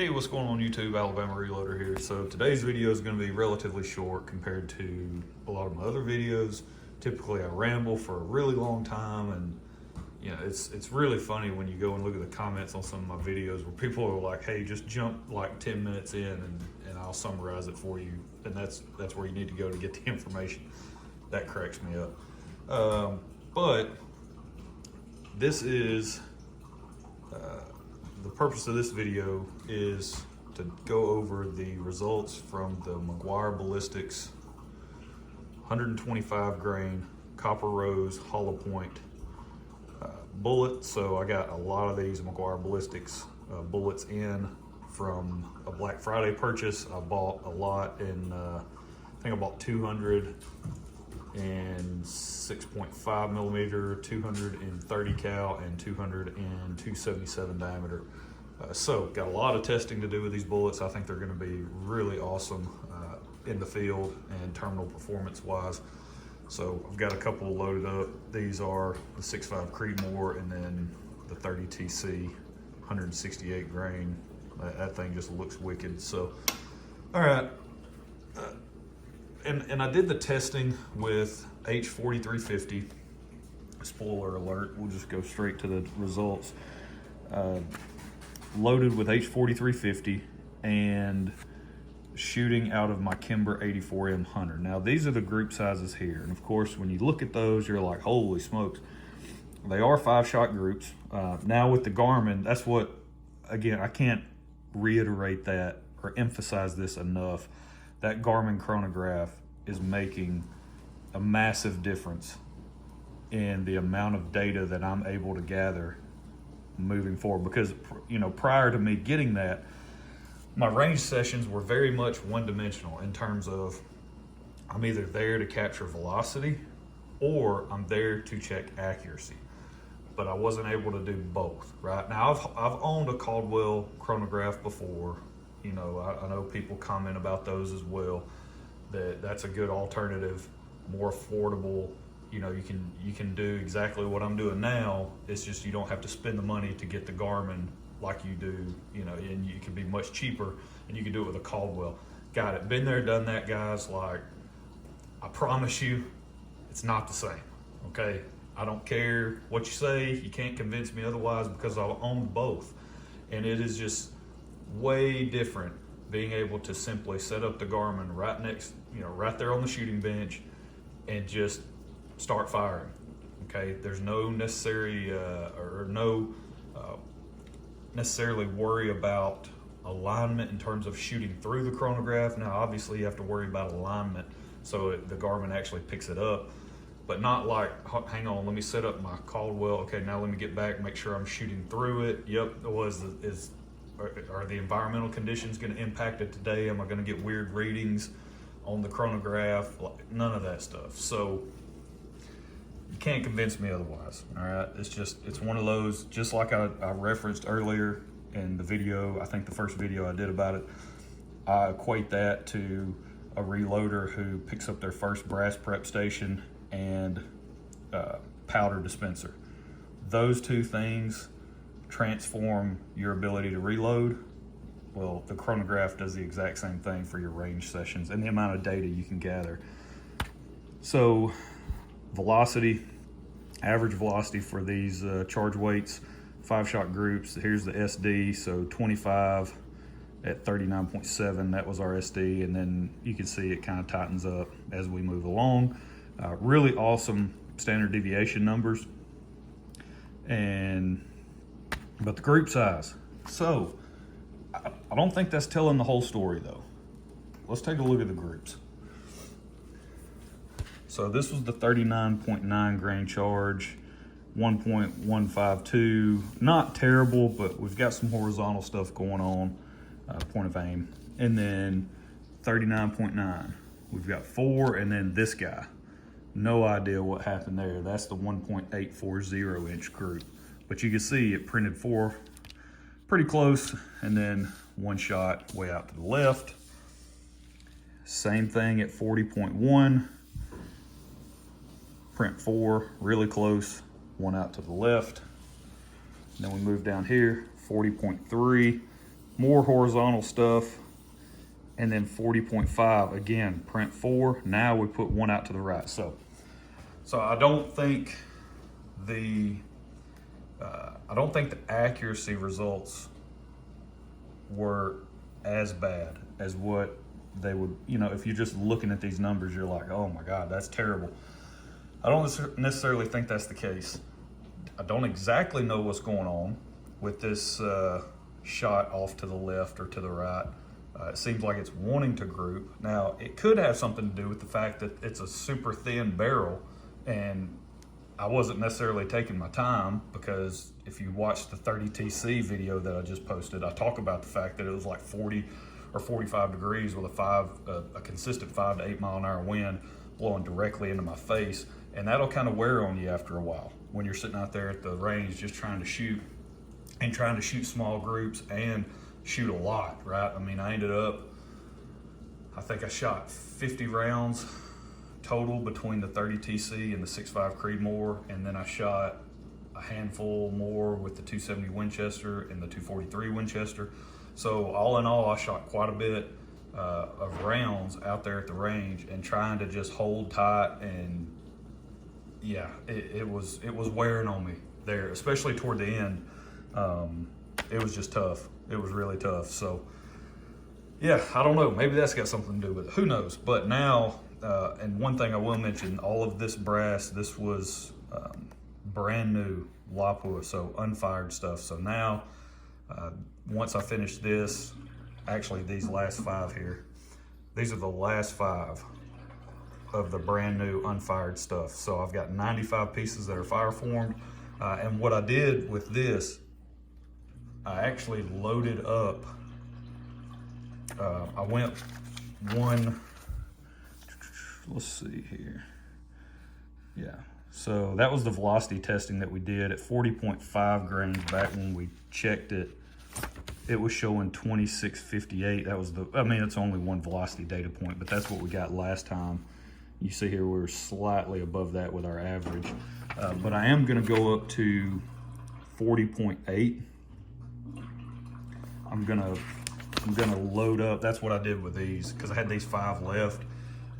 Hey, what's going on YouTube? Alabama Reloader here. So today's video is going to be relatively short compared to a lot of my other videos. Typically I ramble for a really long time, and you know, it's really funny when you go and look at the comments on some of my videos where people are like, hey, just jump like 10 minutes in and I'll summarize it for you. And that's where you need to go to get the information. That cracks me up. But this is the purpose of this video is to go over the results from the McGuire Ballistics 125 grain copper rose hollow point bullet. So I got a lot of these McGuire Ballistics bullets in from a Black Friday purchase. I bought a lot in, I think I bought 200 and 6.5 millimeter, 230 cal, and 200 and 277 diameter. So got a lot of testing to do with these bullets. I think they're going to be really awesome in the field and terminal performance wise. So I've got a couple loaded up. These are the 6.5 Creedmoor and then the 30 TC 168 grain. That thing just looks wicked. So all right. And I did the testing with H4350. Spoiler alert, we'll just go straight to the results. Loaded with H4350 and shooting out of my Kimber 84M Hunter. Now these are the group sizes here. And of course, when you look at those, you're like, holy smokes. They are 5-shot groups. Now with the Garmin, that's what, again, I can't reiterate that or emphasize this enough. That Garmin Chronograph is making a massive difference in the amount of data that I'm able to gather moving forward. Because, you know, prior to me getting that, my range sessions were very much one-dimensional in terms of I'm either there to capture velocity or I'm there to check accuracy. But I wasn't able to do both, right? Now, I've owned a Caldwell chronograph before. You know, I know people comment about those as well, that's a good alternative, more affordable. You know, you can do exactly what I'm doing now. It's just you don't have to spend the money to get the Garmin like you do, you know, and you can be much cheaper and you can do it with a Caldwell. Got it, been there, done that, guys. Like, I promise you, it's not the same, okay? I don't care what you say, you can't convince me otherwise because I've owned both. And it is just way different being able to simply set up the Garmin right next, you know, right there on the shooting bench and just start firing. Okay, there's no necessary necessarily worry about alignment in terms of shooting through the chronograph. Now obviously you have to worry about alignment so the Garmin actually picks it up, but not like, hang on, let me set up my Caldwell, okay, now let me get back, make sure I'm shooting through it. Yep, are the environmental conditions going to impact it today? Am I going to get weird readings on the chronograph? None of that stuff. So you can't convince me otherwise. All right, it's one of those, just like I referenced earlier in the video. I think the first video I did about it, I equate that to a reloader who picks up their first brass prep station and powder dispenser. Those two things transform your ability to reload. Well, the chronograph does the exact same thing for your range sessions and the amount of data you can gather. So velocity, average velocity for these charge weights, 5-shot groups, here's the SD, so 25 at 39.7, that was our SD, and then you can see it kind of tightens up as we move along. Really awesome standard deviation numbers. But the group size. So I don't think that's telling the whole story though. Let's take a look at the groups. So this was the 39.9 grain charge, 1.152, not terrible, but we've got some horizontal stuff going on, point of aim. And then 39.9, we've got 4, and then this guy. No idea what happened there. That's the 1.840 inch group. But you can see it printed 4 pretty close, and then one shot way out to the left. Same thing at 40.1, print 4 really close, one out to the left. And then we move down here, 40.3, more horizontal stuff, and then 40.5, again, print 4. Now we put one out to the right. So I don't think the accuracy results were as bad as what they would, you know, if you're just looking at these numbers, you're like, oh my God, that's terrible. I don't necessarily think that's the case. I don't exactly know what's going on with this shot off to the left or to the right. It seems like it's wanting to group. Now, it could have something to do with the fact that it's a super thin barrel, and I wasn't necessarily taking my time, because if you watch the 30TC video that I just posted, I talk about the fact that it was like 40 or 45 degrees with a consistent 5 to 8 mile an hour wind blowing directly into my face. And that'll kind of wear on you after a while when you're sitting out there at the range just trying to shoot, and trying to shoot small groups and shoot a lot, right? I mean, I ended up, I think I shot 50 rounds total between the 30TC and the 6.5 Creedmoor, and then I shot a handful more with the 270 Winchester and the 243 Winchester. So all in all, I shot quite a bit of rounds out there at the range, and trying to just hold tight. And yeah, it was wearing on me there, especially toward the end. It was just tough. It was really tough. So yeah, I don't know, maybe that's got something to do with it, who knows. But now, and one thing I will mention, all of this brass, this was brand new Lapua, so unfired stuff. So now, once I finish this, actually these last 5 here, these are the last 5 of the brand new unfired stuff. So I've got 95 pieces that are fire formed. And what I did with this, I actually loaded up, I went one, let's see here. Yeah, so that was the velocity testing that we did at 40.5 grains. Back when we checked it, it was showing 2658. That was the, I mean, it's only one velocity data point, but that's what we got last time. You see here, we were slightly above that with our average. But I am gonna go up to 40.8. I'm gonna load up. That's what I did with these, because I had these 5 left.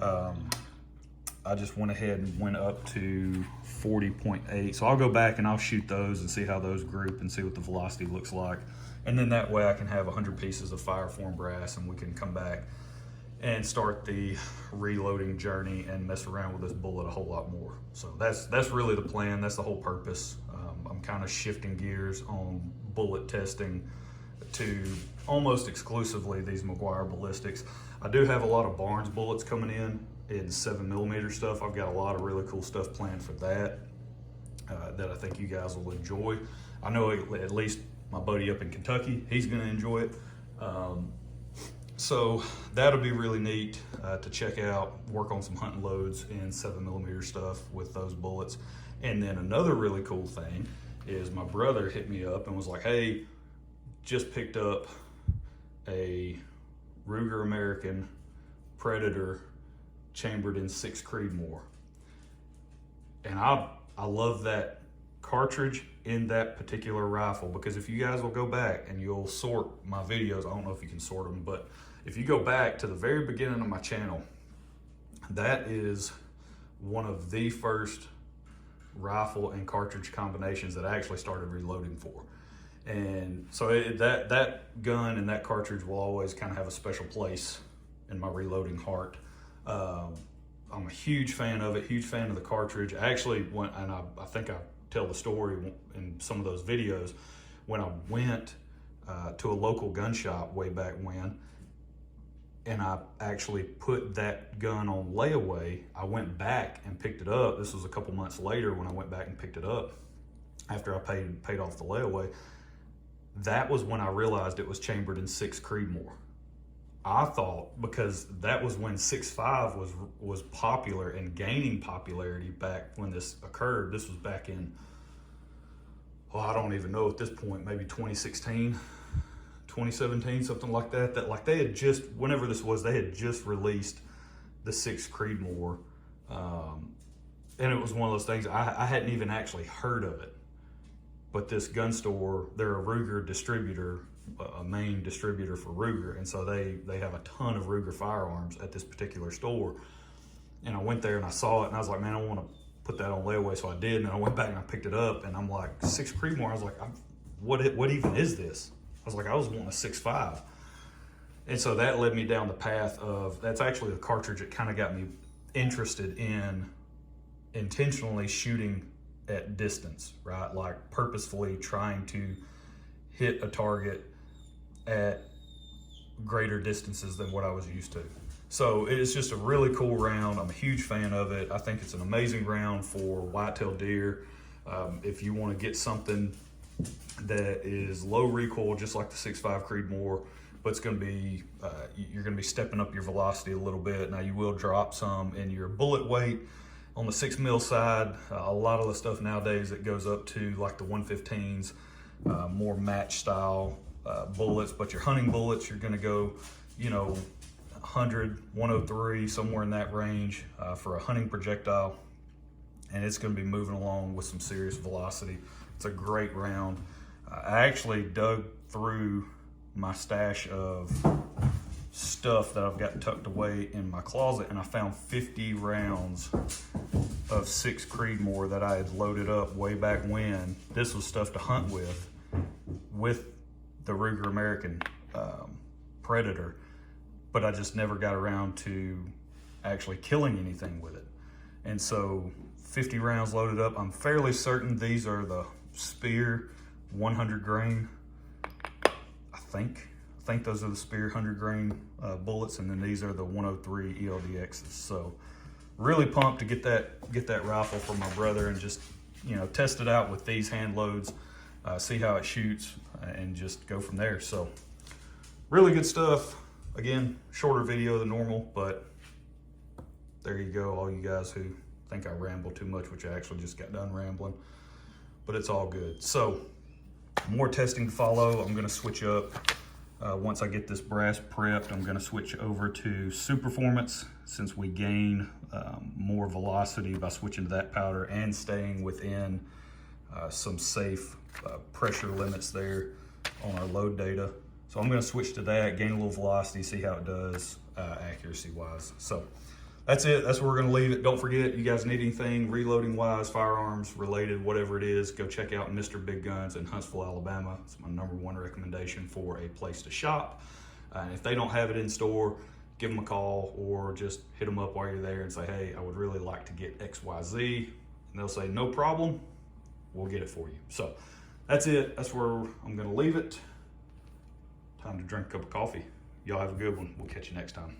I just went ahead and went up to 40.8. So I'll go back and I'll shoot those and see how those group and see what the velocity looks like. And then that way I can have 100 pieces of fire form brass, and we can come back and start the reloading journey and mess around with this bullet a whole lot more. So that's really the plan. That's the whole purpose. I'm kind of shifting gears on bullet testing to almost exclusively these McGuire Ballistics. I do have a lot of Barnes bullets coming in 7mm stuff. I've got a lot of really cool stuff planned for that, that I think you guys will enjoy. I know at least my buddy up in Kentucky, he's gonna enjoy it. So that'll be really neat to check out, work on some hunting loads in 7mm stuff with those bullets. And then another really cool thing is my brother hit me up and was like, hey, just picked up a Ruger American Predator chambered in 6 Creedmoor. And I love that cartridge in that particular rifle, because if you guys will go back and you'll sort my videos, I don't know if you can sort them, but if you go back to the very beginning of my channel, that is one of the first rifle and cartridge combinations that I actually started reloading for. And so that gun and that cartridge will always kind of have a special place in my reloading heart. I'm a huge fan of it, huge fan of the cartridge. I actually went, and I think I tell the story in some of those videos, when I went to a local gun shop way back when, and I actually put that gun on layaway. I went back and picked it up. This was a couple months later when I went back and picked it up after I paid off the layaway. That was when I realized it was chambered in 6 Creedmoor. I thought, because that was when 6.5 was popular and gaining popularity back when this occurred. This was back in, well, I don't even know at this point, maybe 2016, 2017, something like that. That like they had just, whenever this was, they had just released the 6 Creedmoor. And it was one of those things, I hadn't even actually heard of it. but this gun store, they're a Ruger distributor, a main distributor for Ruger. And so they have a ton of Ruger firearms at this particular store. And I went there and I saw it and I was like, man, I want to put that on layaway. So I did. And then I went back and I picked it up and I'm like, 6 Creedmoor. I was like, what even is this? I was like, I was wanting a 6.5. And so that led me down the path of, that's actually the cartridge that kind of got me interested in intentionally shooting at distance, right? Like purposefully trying to hit a target at greater distances than what I was used to. So it is just a really cool round. I'm a huge fan of it. I think it's an amazing round for white-tailed deer. If you want to get something that is low recoil, just like the 6.5 Creedmoor, but it's going to be, you're going to be stepping up your velocity a little bit. Now you will drop some in your bullet weight on the 6 mil side. A lot of the stuff nowadays that goes up to like the 115s, more match style bullets, but your hunting bullets, you're going to go, you know, 100, 103, somewhere in that range for a hunting projectile. And it's going to be moving along with some serious velocity. It's a great round. I actually dug through my stash of stuff that I've got tucked away in my closet and I found 50 rounds of 6 Creedmoor that I had loaded up way back when. This was stuff to hunt with the Ruger American Predator, but I just never got around to actually killing anything with it. And so 50 rounds loaded up. I'm fairly certain these are the Spear 100 grain. I think those are the Spear 100 grain bullets, and then these are the 103 ELDXs. So really pumped to get that rifle for my brother and just, you know, test it out with these hand loads, see how it shoots, and just go from there. So really good stuff. Again, shorter video than normal, but there you go, all you guys who think I ramble too much, which I actually just got done rambling, but it's all good. So more testing to follow. I'm gonna switch up. Once I get this brass prepped, I'm gonna switch over to Superformance, since we gain more velocity by switching to that powder and staying within some safe pressure limits there on our load data. So I'm gonna switch to that, gain a little velocity, see how it does accuracy wise. So that's it, that's where we're gonna leave it. Don't forget, you guys need anything reloading wise, firearms related, whatever it is, go check out Mr. Big Guns in Huntsville, Alabama. It's my #1 recommendation for a place to shop. And if they don't have it in store, give them a call or just hit them up while you're there and say, hey, I would really like to get XYZ. And they'll say, no problem, we'll get it for you. So that's it, that's where I'm gonna leave it. Time to drink a cup of coffee. Y'all have a good one. We'll catch you next time.